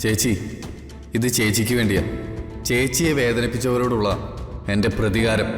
ചേച്ചി, ഇത് ചേച്ചിക്ക് വേണ്ടിയാ. ചേച്ചിയെ വേദനിപ്പിച്ചവരോടുള്ള എൻ്റെ പ്രതികാരം.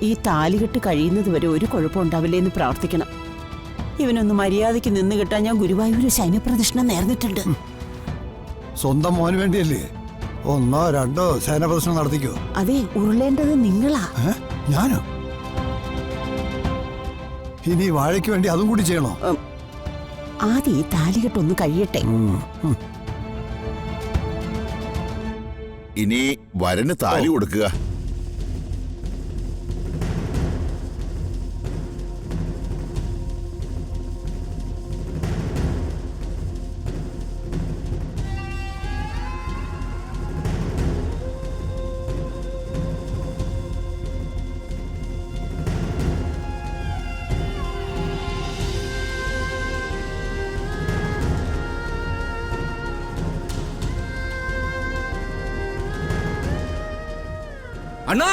ഈ താലികെട്ട് കഴിയുന്നത് വരെ ഒരു കുഴപ്പമുണ്ടാവില്ലേ എന്ന് പ്രാർത്ഥിക്കണം. ഇവനൊന്ന് മര്യാദയ്ക്ക് നിന്ന് കിട്ടാൻ ഞാൻ ഗുരുവായൂര് ശയനപ്രദക്ഷിണം നേർന്നിട്ടുണ്ട്. സ്വന്തം മോന് വേണ്ടിയല്ലേ? 1 2 ശയനപ്രദക്ഷിണം നടത്തിക്കോ. അതെ, ഉരുളേണ്ടത് നിങ്ങളാ. ഞാനോ? ഇനി വാഴയ്ക്ക് വേണ്ടി അതും കൂടി ചെയ്യണോ? ആദ്യം ഈ താലികെട്ടൊന്ന് കഴിയട്ടെ. ഇനി വരന് താലി കൊടുക്കുക. അണ്ണാ,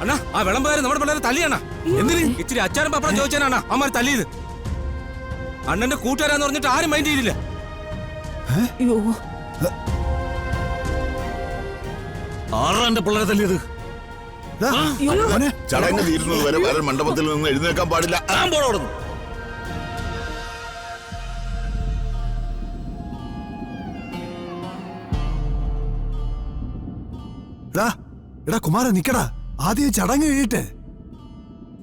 അണ്ണാ, ആ വിളമ്പുകാര് നമ്മുടെ പിള്ളേരെ തല്ലിയണ്ണ. എന്തിന്? ഇച്ചിരി അച്ചാരം പപ്പടം ചോദിച്ചാനാണ് അമ്മ തല്ലിയത്. അണ്ണന്റെ കൂട്ടുകാരാന്ന് പറഞ്ഞിട്ട് ആരും മൈൻഡ് ചെയ്തില്ല. ആരാ എന്റെ പിള്ളേരെ തല്ലിയത്? ചടങ്ങ് തീരുന്നത് വരെ വരൻ മണ്ഡപത്തിൽ നിന്ന് എഴുന്നേൽക്കാൻ പാടില്ല. എടാ കുമാര, നിക്കടാ. ആദ്യം ചടങ്ങ് കഴിയട്ടെ.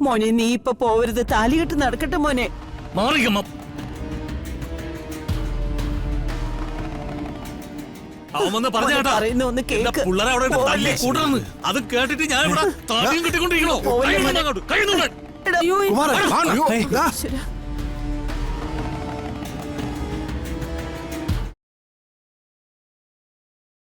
മോനെ, നീ ഇപ്പൊ പോവരുത്. താലികെട്ട് നടക്കട്ടെ മോനെ. മാറിക്കമ്മ. പറയുന്ന ഒന്ന് കേൾക്ക്. പിള്ളേരെ അവിടെ തല്ലി കൂട്ടണമെന്ന് അത് കേട്ടിട്ട് ഞാൻ ഇവിടെ താടിയും കിട്ടിക്കൊണ്ടിരിക്കണോ? കുമാര